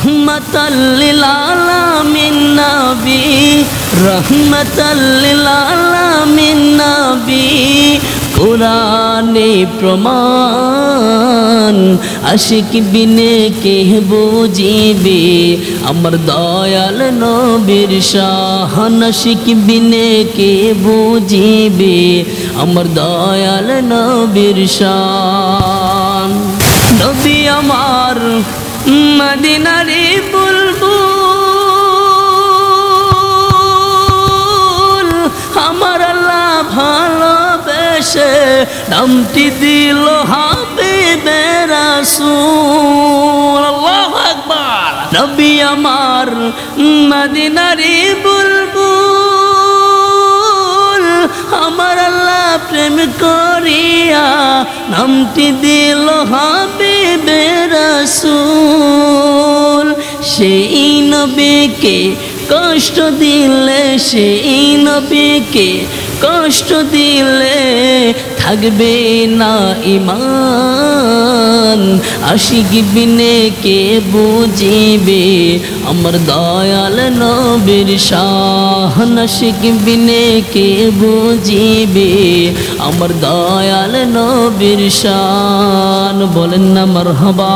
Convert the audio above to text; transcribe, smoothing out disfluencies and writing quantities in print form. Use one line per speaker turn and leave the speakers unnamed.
রহমাতাল লিল আলামিন নবী, রহমাতাল লিল আলামিন নবী। কুরআনে প্রমাণ, আশিক বিনে কে বুঝিবে আমার দয়াল নবীর শান। আশিক বিনে কে বুঝিবে আমার দয়াল নবীর শান। নবী আমার মদিনারে বুলবুল, আমার আল্লাহ ভালোবেসে নামটি দিল হাবিবে রাসূল। আল্লাহু আকবার। নবী আমার মদিনারে বুলবুল, আমার আল্লাহ প্রেম করিয়া নামটি দিল হাবিবে রাসূল। সেই নবীকে কষ্ট দিলে, সেই নবীকে কষ্ট দিলে থাকবে না ঈমান। আশিক বিনে কে বুঝিবে আমার দয়াল নবীর শান। আশিক বিনে কে বুঝিবে আমার দয়াল নবীর শান। বলেন না মারহাবা।